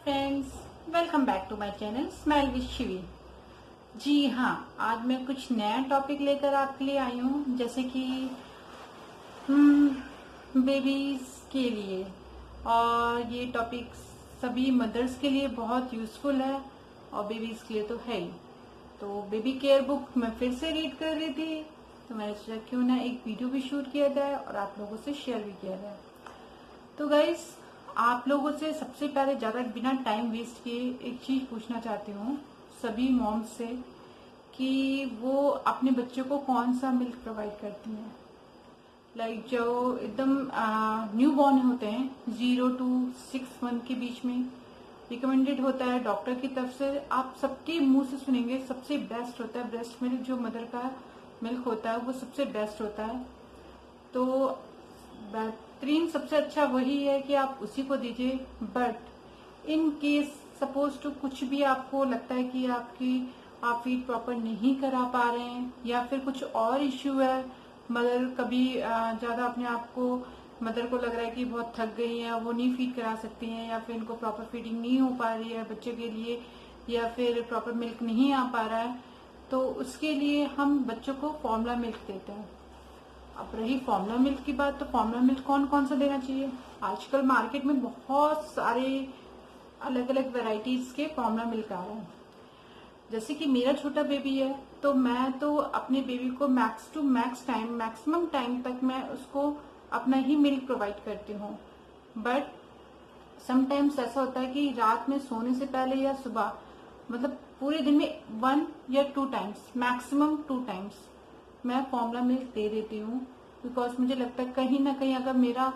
Friends, welcome back to my channel smile with Shivi. जी हाँ, आज मैं कुछ नया टॉपिक लेकर आपके लिए आई हूँ, जैसे कि बेबीज के लिए। और ये टॉपिक सभी मदर्स के लिए बहुत यूजफुल है और बेबीज के लिए तो है ही। तो बेबी केयर बुक मैं फिर से रीड कर रही थी, तो मैंने सोचा क्यों ना एक वीडियो भी शूट किया जाए और आप लोगों से शेयर भी किया जाए। तो गाइस, आप लोगों से सबसे पहले ज्यादा बिना टाइम वेस्ट किए एक चीज पूछना चाहती हूँ सभी मॉम्स से, कि वो अपने बच्चों को कौन सा मिल्क प्रोवाइड करती हैं। लाइक जो एकदम न्यू बॉर्न होते हैं 0 to 6 मंथ के बीच में, रिकमेंडेड होता है डॉक्टर की तरफ से, आप सबके मुंह से सुनेंगे सबसे बेस्ट होता है ब्रेस्ट मिल्क। जो मदर का मिल्क होता है वो सबसे बेस्ट होता है। तो बेहतरीन सबसे अच्छा वही है कि आप उसी को दीजिए। But in case suppose to कुछ भी आपको लगता है कि आप फीड प्रॉपर नहीं करा पा रहे हैं या फिर कुछ और इश्यू है, मदर कभी ज्यादा अपने आप को, मदर को लग रहा है कि बहुत थक गई है, वो नहीं फीड करा सकती हैं, या फिर इनको प्रॉपर फीडिंग नहीं हो पा रही है बच्चे के लिए, या फिर प्रॉपर मिल्क नहीं आ पा रहा है, तो उसके लिए हम बच्चों को फॉर्मूला मिल्क देते हैं। अब रही फॉर्मूला मिल्क की बात, तो फॉर्मूला मिल्क कौन कौन सा देना चाहिए। आजकल मार्केट में बहुत सारे अलग अलग वैरायटीज के फॉर्मूला मिल्क आ रहे हैं। जैसे कि मेरा छोटा बेबी है, तो मैं तो अपने बेबी को max to max time, maximum time तक मैं उसको अपना ही मिल्क प्रोवाइड करती हूँ। बट समटाइम्स ऐसा होता है कि रात में सोने से पहले या सुबह, मतलब पूरे दिन में 1 या 2 टाइम्स, मैक्सिमम 2 टाइम्स मैं फॉर्मूला मिल्क दे देती हूँ। बिकॉज मुझे लगता है कहीं ना कहीं अगर मेरा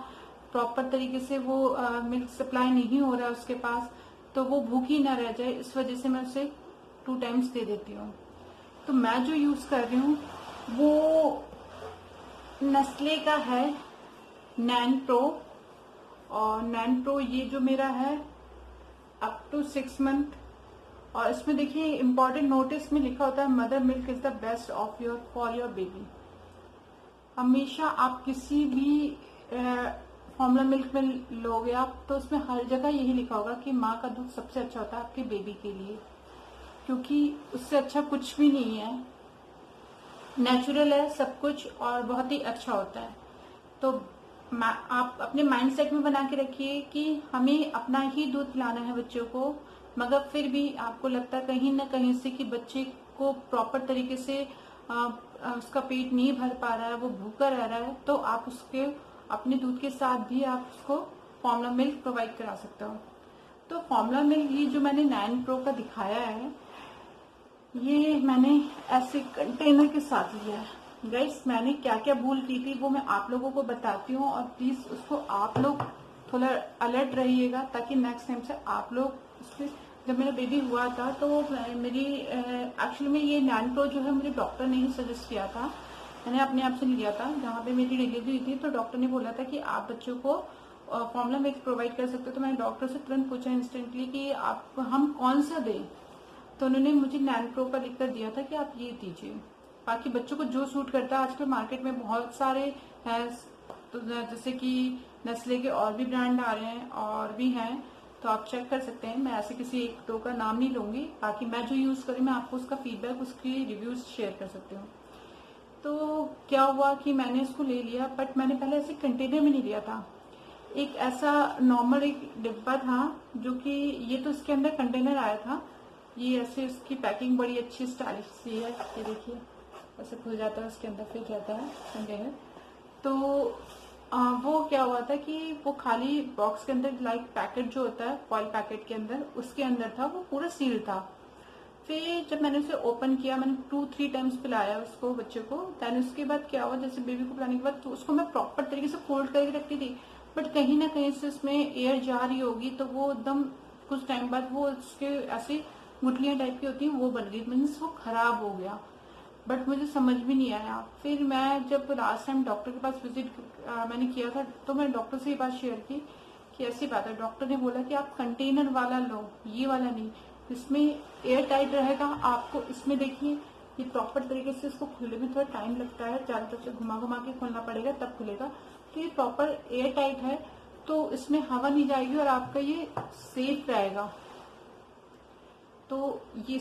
प्रॉपर तरीके से वो मिल्क सप्लाई नहीं हो रहा है उसके पास, तो वो भूखी ना रह जाए, इस वजह से मैं उसे 2 टाइम्स दे देती हूँ। तो मैं जो यूज कर रही हूँ वो नेस्ले का है नैन प्रो। और नैन प्रो ये जो मेरा है अप टू 6 मंथ। और इसमें देखिए इंपॉर्टेंट नोटिस में लिखा होता है mother milk is the best of your for your baby. हमेशा आप किसी भी फॉर्मूला मिल्क में लोगे आप, तो उसमें हर जगह यही लिखा होगा कि माँ का दूध सबसे अच्छा होता है आपके बेबी के लिए, क्योंकि उससे अच्छा कुछ भी नहीं है। नेचुरल है सब कुछ और बहुत ही अच्छा होता है। तो आप अपने माइंडसेट में बना के रखिए कि हमें अपना ही दूध पिलाना है बच्चों को, मगर फिर भी आपको लगता है कहीं ना कहीं से कि बच्चे को प्रॉपर तरीके से उसका पेट नहीं भर पा रहा है, वो भूखा रह रहा है, तो आप उसके अपने दूध के साथ भी आप उसको फॉर्मूला मिल्क प्रोवाइड करा सकते हो। तो फॉर्मूला मिल्क ये जो मैंने 9 प्रो का दिखाया है, ये मैंने ऐसे कंटेनर के साथ लिया है। गाइस, मैंने क्या क्या भूल की थी वो मैं आप लोगों को बताती हूँ, और प्लीज उसको आप लोग थोड़ा अलर्ट रहिएगा, ताकि नेक्स्ट टाइम से आप लोग उसके। जब मेरा बेबी हुआ था तो मेरी एक्चुअली में ये 9 प्रो जो है मुझे डॉक्टर ने ही सजेस्ट किया था, मैंने अपने आप से लिया था। जहाँ पे मेरी डिलीवरी हुई थी तो डॉक्टर ने बोला था कि आप बच्चों को फॉर्मूला मिल्क प्रोवाइड कर सकते हो। तो मैंने डॉक्टर से तुरंत पूछा इंस्टेंटली कि आप हम कौन सा दें, तो उन्होंने मुझे 9 प्रो का लिख कर दिया था कि आप ये दीजिए। बाकी बच्चों को जो सूट करता है, आजकल मार्केट में बहुत सारे हैं, तो जैसे कि नेस्ले के और भी ब्रांड आ रहे हैं और भी हैं, तो आप चेक कर सकते हैं। मैं ऐसे किसी एक दो का नाम नहीं लूंगी, बाकी मैं जो यूज करी मैं आपको उसका फीडबैक, उसकी रिव्यूज शेयर कर सकती हूँ। तो क्या हुआ कि मैंने इसको ले लिया, बट मैंने पहले ऐसे कंटेनर में नहीं लिया था। एक ऐसा नॉर्मल एक डिब्बा था, जो कि ये तो इसके अंदर कंटेनर आया था। ये ऐसे इसकी पैकिंग बड़ी अच्छी स्टाइलिश सी है, ये देखिए ऐसे खुल जाता है, उसके अंदर फिट जाता है कंटेनर। तो वो क्या हुआ था कि वो खाली बॉक्स के अंदर, लाइक पैकेट जो होता है फॉइल पैकेट के अंदर, उसके अंदर था, वो पूरा सील था। फिर जब मैंने उसे ओपन किया, मैंने 2-3 टाइम्स पिलाया उसको बच्चे को। देन उसके बाद क्या हुआ, जैसे बेबी को पिलाने के बाद तो उसको मैं प्रॉपर तरीके से फोल्ड करके रखती थी, बट कहीं ना कहीं से उसमें एयर जा रही होगी, तो वो एकदम कुछ टाइम बाद वो उसके ऐसी गुठलियां टाइप की होती हैं वो बन गई, मीन्स वो खराब हो गया। बट मुझे समझ भी नहीं आया। फिर मैं जब लास्ट टाइम डॉक्टर के पास विजिट मैंने किया था, तो मैंने डॉक्टर से ये बात शेयर की कि ऐसी बात है। डॉक्टर ने बोला कि आप कंटेनर वाला लो, ये वाला नहीं, इसमें एयर टाइट रहेगा। आपको इसमें देखिए ये प्रॉपर तरीके से, इसको खुलने में थोड़ा टाइम लगता है, चारों तरफ से घुमा घुमा के खोलना पड़ेगा तब खुलेगा। तो ये प्रॉपर एयर टाइट है, तो इसमें हवा नहीं जाएगी और आपका ये सेफ रहेगा। तो ये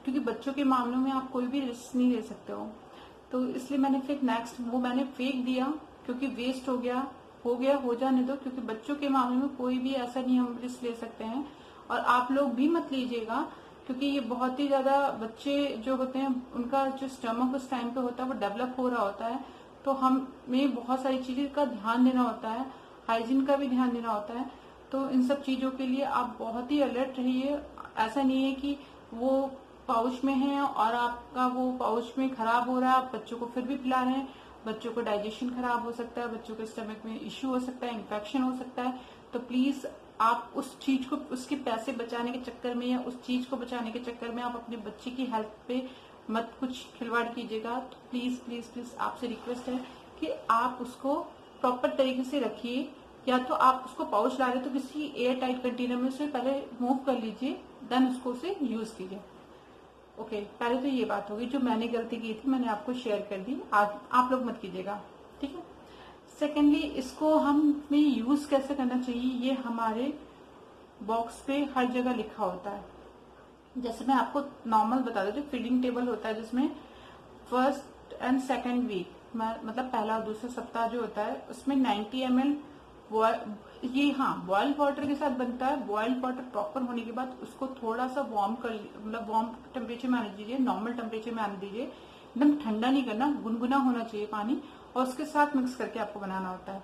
क्योंकि बच्चों के मामलों में आप कोई भी रिस्क नहीं ले सकते हो, तो इसलिए मैंने फिर नेक्स्ट वो मैंने फेंक दिया, क्योंकि वेस्ट हो गया हो जाने दो, क्योंकि बच्चों के मामले में कोई भी ऐसा नहीं हम रिस्क ले सकते हैं। और आप लोग भी मत लीजिएगा, क्योंकि ये बहुत ही ज्यादा बच्चे जो होते हैं उनका जो स्टमक उस टाइम पे होता है वो डेवलप हो रहा होता है, तो हमें बहुत सारी चीजें का ध्यान देना होता है, हाइजीन का भी ध्यान देना होता है। तो इन सब चीजों के लिए आप बहुत ही अलर्ट रहिए। ऐसा नहीं है कि वो पाउच में है और आपका वो पाउच में खराब हो रहा है, आप बच्चों को फिर भी पिला रहे हैं, बच्चों को डाइजेशन खराब हो सकता है, बच्चों के स्टमक में इश्यू हो सकता है, इन्फेक्शन हो सकता है। तो प्लीज आप उस चीज को, उसके पैसे बचाने के चक्कर में या उस चीज को बचाने के चक्कर में आप अपने बच्चे की हेल्थ पे मत कुछ खिलवाड़ कीजिएगा। तो प्लीज प्लीज प्लीज आपसे रिक्वेस्ट है कि आप उसको प्रॉपर तरीके से रखिए। या तो आप उसको पाउच ला रहे तो किसी एयर टाइट कंटेनर में उसे पहले मूव कर लीजिए, देन उसको उसे यूज कीजिए। ओके, पहले तो ये बात होगी जो मैंने गलती की थी, मैंने आपको शेयर कर दी, आप लोग मत कीजिएगा, ठीक है। सेकेंडली, इसको हमें यूज कैसे करना चाहिए ये हमारे बॉक्स पे हर जगह लिखा होता है। जैसे मैं आपको नॉर्मल बता देती हूँ, फीडिंग टेबल होता है जिसमें फर्स्ट एंड सेकेंड वीक मतलब पहला और दूसरा सप्ताह जो होता है उसमें 90 ml ये बॉइल्ड वाटर के साथ बनता है। बॉइल्ड वाटर प्रॉपर होने के बाद उसको थोड़ा सा वार्म कर, मतलब वार्म टेम्परेचर में आने दीजिए, नॉर्मल टेम्परेचर में आने दीजिए, एकदम ठंडा नहीं करना, गुनगुना होना चाहिए पानी, और उसके साथ मिक्स करके आपको बनाना होता है।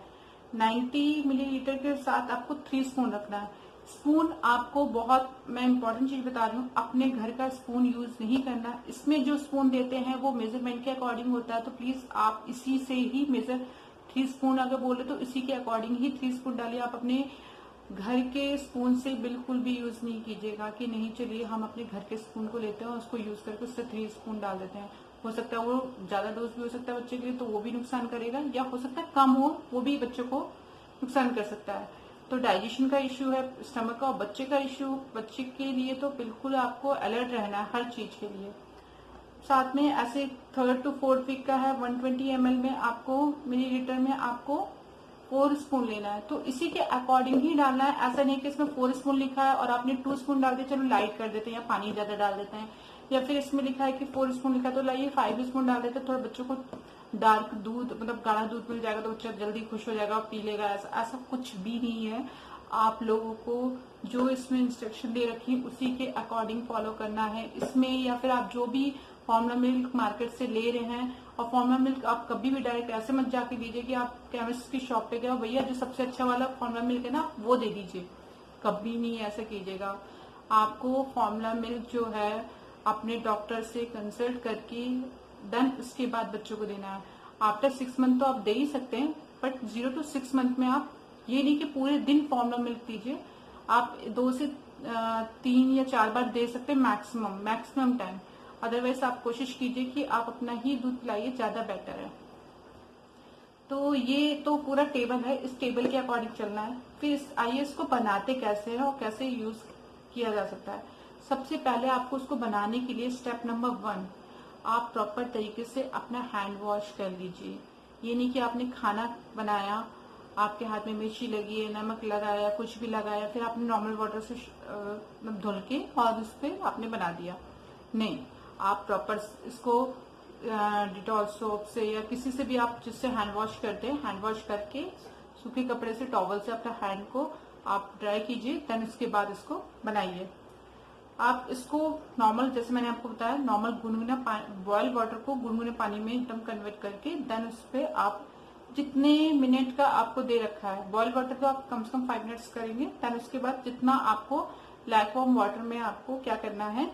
90 मिलीलीटर के साथ आपको 3 स्पून रखना है। स्पून आपको बहुत, मैं इंपॉर्टेंट चीज बता रही हूँ, अपने घर का स्पून यूज नहीं करना। इसमें जो स्पून देते हैं वो मेजरमेंट के अकॉर्डिंग होता है, तो प्लीज आप इसी से ही मेजर, 3 स्पून अगर बोले तो इसी के अकॉर्डिंग ही 3 स्पून डालिए। आप अपने घर के स्पून से बिल्कुल भी यूज नहीं कीजिएगा कि नहीं चलिए हम अपने घर के स्पून को लेते हैं और उसको यूज करके उससे 3 स्पून डाल देते हैं। हो सकता है वो ज्यादा डोज भी हो सकता है बच्चे के लिए, तो वो भी नुकसान करेगा, या हो सकता है कम हो, वो भी बच्चों को नुकसान कर सकता है। तो डाइजेशन का इश्यू है स्टमक का, और बच्चे का इश्यू, बच्चे के लिए तो बिल्कुल आपको अलर्ट रहना है हर चीज के लिए। साथ में ऐसे 3rd to 4th वीक का है, 120 ml में आपको, मिलीलीटर में आपको 4 स्पून लेना है, तो इसी के अकॉर्डिंग ही डालना है। ऐसा नहीं कि इसमें 4 स्पून लिखा है और आपने 2 स्पून डाल दिया, चलो लाइट कर देते हैं या पानी ज्यादा डाल देते हैं, या फिर इसमें लिखा है कि 4 स्पून लिखा है तो लाइए 5 स्पून डाल देते हैं, थोड़ा बच्चों को डार्क दूध, मतलब गाढ़ा दूध मिल जाएगा तो बच्चा जल्दी खुश हो जाएगा और पी लेगा। ऐसा कुछ भी नहीं है। आप लोगों को जो इसमें इंस्ट्रक्शन दे रखी है उसी के अकॉर्डिंग फॉलो करना है इसमें। या फिर आप जो भी फॉर्मुला मिल्क मार्केट से ले रहे हैं, और फॉर्मुला मिल्क आप कभी भी डायरेक्ट ऐसे मत जाके दीजिए कि आप केमिस्ट की शॉप पे गए भैया जो सबसे अच्छा वाला फॉर्मुला मिल्क है ना वो दे दीजिए, कभी नहीं ऐसा कीजिएगा। आपको फॉर्मुला मिल्क जो है अपने डॉक्टर से कंसल्ट करके देन उसके बाद बच्चों को देना है। आफ्टर 6 मंथ तो आप दे ही सकते हैं, बट 0 to 6 मंथ में आप ये नहीं कि पूरे दिन फॉर्मुला मिल्क दीजिए, आप 2 से 3 या 4 बार दे सकते हैं मैक्सिमम टाइम। अदरवाइज आप कोशिश कीजिए कि आप अपना ही दूध पिलाइए, ज्यादा बेटर है। तो ये तो पूरा टेबल है, इस टेबल के अकॉर्डिंग चलना है। फिर आइए इसको बनाते कैसे हैं और कैसे यूज किया जा सकता है। सबसे पहले आपको उसको बनाने के लिए स्टेप नंबर 1, आप प्रॉपर तरीके से अपना हैंड वॉश कर लीजिए। ये नहीं कि आपने खाना बनाया, आपके हाथ में मिर्ची लगी है, नमक लगाया, कुछ भी लगाया, फिर आपने नॉर्मल वाटर से धुल के और उस पर आपने बना दिया। नहीं, आप प्रॉपर इसको डिटॉल सोप से या किसी से भी आप जिससे हैंड वॉश करते हैं, हैंड वॉश करके सूखे कपड़े से, टॉवल से अपना हैंड को आप ड्राई कीजिए, देन उसके बाद इसको बनाइए। आप इसको नॉर्मल, जैसे मैंने आपको बताया, नॉर्मल गुनगुना बॉइल्ड वाटर को गुनगुने पानी में एकदम कन्वर्ट करके देन उस पर आप जितने मिनट का आपको दे रखा है, बॉइल्ड वाटर तो आप कम से कम 5 मिनट्स करेंगे, देन उसके बाद जितना आपको लैकवार्म वाटर में आपको क्या करना है,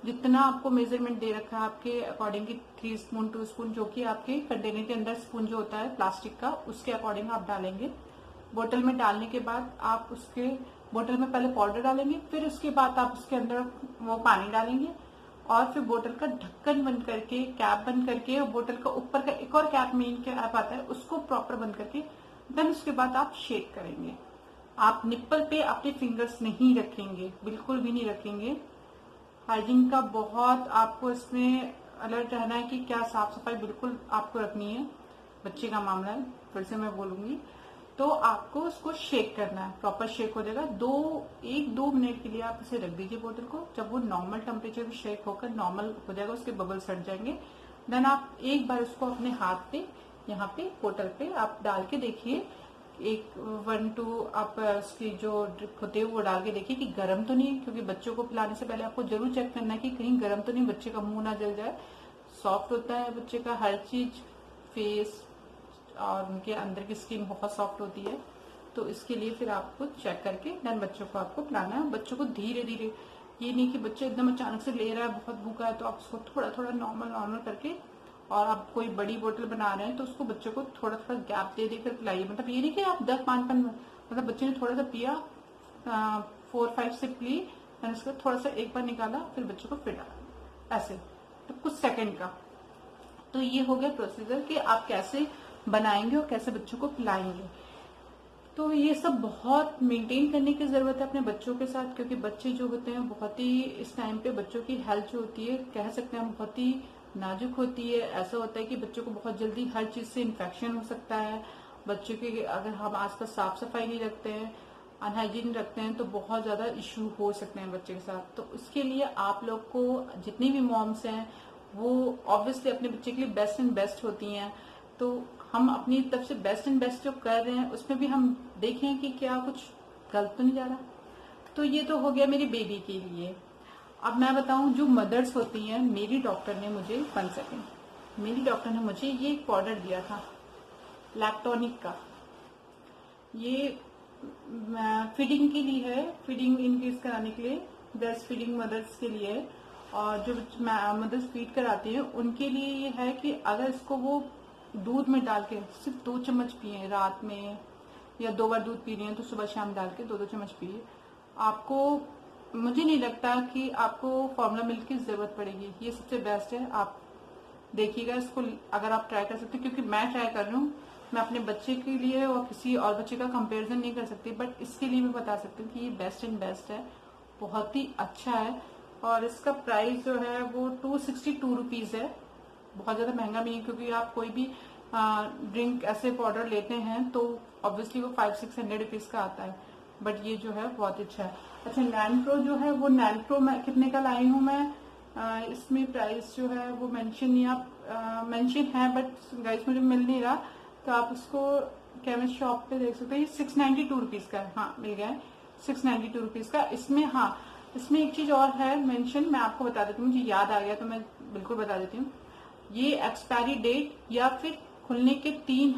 जितना आपको मेजरमेंट दे रखा है आपके अकॉर्डिंग, 3 स्पून 2 स्पून, जो कि आपके कंटेनर के अंदर स्पून जो होता है प्लास्टिक का, उसके अकॉर्डिंग आप डालेंगे। बोतल में डालने के बाद आप उसके बोतल में पहले पाउडर डालेंगे, फिर उसके बाद आप उसके अंदर वो पानी डालेंगे, और फिर बोतल का ढक्कन बंद करके, कैप बंद करके, और बोतल का ऊपर का एक और कैप, मेन कैप आता है, उसको प्रॉपर बंद करके देन उसके बाद आप शेक करेंगे। आप निप्पल पे अपने फिंगर्स नहीं रखेंगे, बिल्कुल भी नहीं रखेंगे। हाइजीन का बहुत आपको इसमें अलर्ट रहना है कि क्या साफ सफाई बिल्कुल आपको रखनी है। बच्चे का मामला है, फिर से मैं बोलूंगी। तो आपको उसको शेक करना है, प्रॉपर शेक हो जाएगा। 1-2 मिनट के लिए आप इसे रख दीजिए बोतल को। जब वो नॉर्मल टेम्परेचर पे शेक होकर नॉर्मल हो जाएगा, उसके बबल्स हट जाएंगे, देन आप एक बार उसको अपने हाथ पे यहाँ पे बोतल पे आप डाल के देखिए, 1-2 आप उसकी जो ड्रिप होते हैं वो डाल के देखिए कि गर्म तो नहीं है, क्योंकि बच्चों को पिलाने से पहले आपको जरूर चेक करना है कि कहीं गर्म तो नहीं, बच्चे का मुंह ना जल जाए। सॉफ्ट होता है बच्चे का हर चीज, फेस और उनके अंदर की स्किन बहुत सॉफ्ट होती है। तो इसके लिए फिर आपको चेक करके देन बच्चों को आपको पिलाना है। बच्चों को धीरे धीरे, ये नहीं कि बच्चे एकदम अचानक से ले रहा है, बहुत भूखा है, तो आप उसको थोड़ा थोड़ा नॉर्मल करके, और आप कोई बड़ी बोतल बना रहे हैं तो उसको बच्चों को थोड़ा थोड़ा गैप दे देकर पिलाइए। मतलब ये नहीं कि आप 10-5 मतलब बच्चे ने थोड़ा सा पिया, 4-5 सिप ली, देन उसको थोड़ा सा एक बार निकाला, फिर बच्चों को फिर डाला, ऐसे तो कुछ सेकंड का। तो ये हो गया प्रोसीजर कि आप कैसे बनाएंगे और कैसे बच्चों को पिलाएंगे। तो ये सब बहुत मेंटेन करने की जरूरत है अपने बच्चों के साथ, क्योंकि बच्चे जो होते हैं बहुत ही, इस टाइम पे बच्चों की हेल्थ जो होती है कह सकते हैं बहुत ही नाजुक होती है। ऐसा होता है कि बच्चों को बहुत जल्दी हर चीज से इन्फेक्शन हो सकता है। बच्चों के अगर हम आसपास साफ सफाई नहीं रखते हैं, अनहाइजीन रखते हैं, तो बहुत ज्यादा इश्यू हो सकते हैं बच्चे के साथ। तो उसके लिए आप लोग को, जितनी भी मॉम्स हैं, वो ऑब्वियसली अपने बच्चे के लिए बेस्ट एंड बेस्ट होती हैं। तो हम अपनी तरफ से बेस्ट एंड बेस्ट जो कर रहे हैं उसमें भी हम देखें कि क्या कुछ गलत तो नहीं जा रहा। तो ये तो हो गया मेरी बेबी के लिए। अब मैं बताऊं, जो मदर्स होती हैं, मेरी डॉक्टर ने मुझे 1 सेकेंड, मेरी डॉक्टर ने मुझे ये एक पाउडर दिया था लैक्टोनिक का। ये फीडिंग के लिए है, फीडिंग इंक्रीज कराने के लिए, ब्रेस्ट फीडिंग मदर्स के लिए है। और जो मदर्स फीड कराती हैं उनके लिए ये है कि अगर इसको वो दूध में डाल के सिर्फ 2 चम्मच पिए रात में, या 2 बार दूध पी रही हैं तो सुबह शाम डाल के 2-2 चम्मच पिए, आपको, मुझे नहीं लगता कि आपको फॉर्मूला मिल्क की जरूरत पड़ेगी। ये सबसे बेस्ट है, आप देखिएगा इसको, अगर आप ट्राई कर सकते हो, क्योंकि मैं ट्राई कर रही हूँ। मैं अपने बच्चे के लिए और किसी और बच्चे का कंपैरिजन नहीं कर सकती, बट इसके लिए मैं बता सकती हूँ कि ये बेस्ट एंड बेस्ट है, बहुत ही अच्छा है। और इसका प्राइस जो है वो 262 रुपीज है, बहुत ज्यादा महंगा नहीं है, क्योंकि आप कोई भी ड्रिंक ऐसे पाउडर लेते हैं तो ऑब्वियसली वो 500-600 रुपीज का आता है, बट ये जो है बहुत अच्छा है। अच्छा, नैनप्रो जो है, वो नैनप्रो मैं कितने का लाई हूँ मैं, इसमें प्राइस जो है वो मेंशन नहीं, आप मेंशन है बट गाइस मुझे मिल नहीं रहा, तो आप उसको केमिस्ट शॉप पे देख सकते हैं। ये 692 रुपीज का है, हाँ मिल गया है 692 रुपीज का। इसमें हाँ, इसमें एक चीज और है मेंशन, मैं आपको बता देती हूँ, मुझे याद आ गया तो मैं बिल्कुल बता देती हूँ। ये एक्सपायरी डेट या फिर खुलने के 3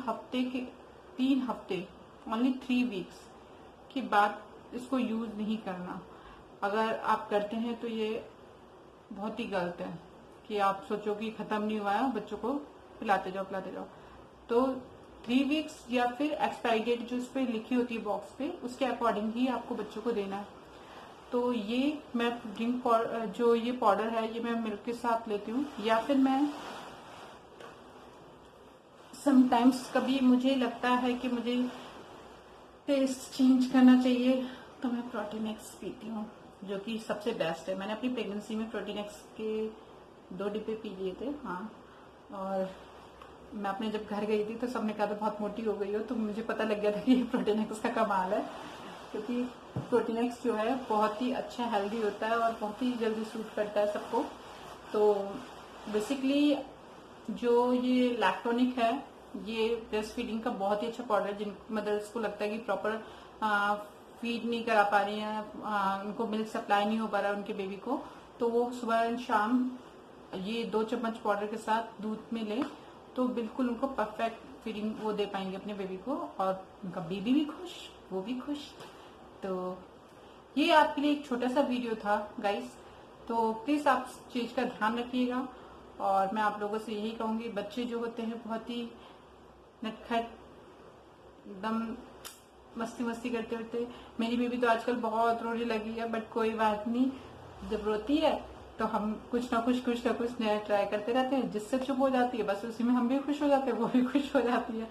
हफ्ते ओनली 3 वीक्स के बाद इसको यूज नहीं करना। अगर आप करते हैं तो ये बहुत ही गलत है कि आप सोचो कि खत्म नहीं हुआ है, बच्चों को पिलाते जाओ। तो 3 वीक्स या फिर एक्सपायरी डेट जो इस पे लिखी होती है बॉक्स पे, उसके अकॉर्डिंग ही आपको बच्चों को देना है। तो ये मैं ड्रिंक जो ये पाउडर है ये मैं मिल्क के साथ लेती हूँ, या फिर मैं समटाइम्स कभी मुझे लगता है कि मुझे टेस्ट चेंज करना चाहिए तो मैं प्रोटीन एक्स पीती हूँ, जो कि सबसे बेस्ट है। मैंने अपनी प्रेगनेंसी में प्रोटीन एक्स के 2 डिब्बे पी लिए थे, हाँ। और मैं अपने जब घर गई थी तो सबने कहा था बहुत मोटी हो गई हो, तो मुझे पता लग गया था कि ये प्रोटीन एक्स का कमाल है, क्योंकि प्रोटीन एक्स जो है बहुत ही अच्छा हेल्दी होता है और बहुत ही जल्दी सूट करता है सबको। तो बेसिकली जो ये लैक्टोनिक है, ये ब्रेस्ट फीडिंग का बहुत ही अच्छा पाउडर है। जिन मदर्स को लगता है कि प्रॉपर फीड नहीं करा पा रही हैं, उनको मिल्क सप्लाई नहीं हो पा रहा है उनके बेबी को, तो वो सुबह एंड शाम ये 2 चम्मच पाउडर के साथ दूध में लें तो बिल्कुल उनको परफेक्ट फीडिंग वो दे पाएंगे अपने बेबी को, और उनका बेबी भी खुश, वो भी खुश। तो ये आपके लिए एक छोटा सा वीडियो था गाइस, तो प्लीज आप इस चीज का ध्यान रखिएगा। और मैं आप लोगों से यही कहूंगी, बच्चे जो होते हैं बहुत ही नटखट, एकदम मस्ती करते होते, मेरी बेबी तो आजकल बहुत रोने लगी है, बट कोई बात नहीं, जब रोती है तो हम कुछ ना कुछ नया ट्राई करते रहते हैं, जिससे चुप हो जाती है, बस उसी में हम भी खुश हो जाते हैं, वो भी खुश हो जाती है।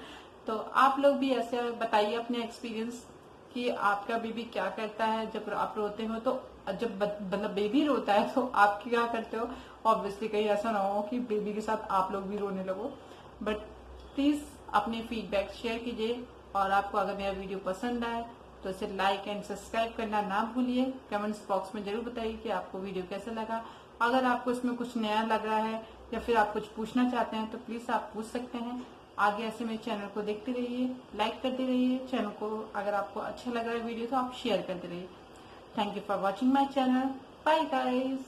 तो आप लोग भी ऐसे बताइए अपने एक्सपीरियंस कि आपका बेबी क्या करता है जब आप रोते हो, तो जब मतलब बेबी रोता है तो आप क्या करते हो। ऑब्वियसली कहीं ऐसा ना हो कि बेबी के साथ आप लोग भी रोने लगो, बट प्लीज अपने फीडबैक शेयर कीजिए और आपको अगर मेरा वीडियो पसंद आए तो इसे लाइक एंड सब्सक्राइब करना ना भूलिए। कमेंट्स बॉक्स में जरूर बताइए कि आपको वीडियो कैसा लगा। अगर आपको इसमें कुछ नया लग रहा है या फिर आप कुछ पूछना चाहते हैं तो प्लीज आप पूछ सकते हैं। आगे ऐसे मेरे चैनल को देखते रहिए, लाइक करते रहिए चैनल को। अगर आपको अच्छा लग रहा है वीडियो तो आप शेयर करते रहिए। Thank you for watching my channel. Bye guys.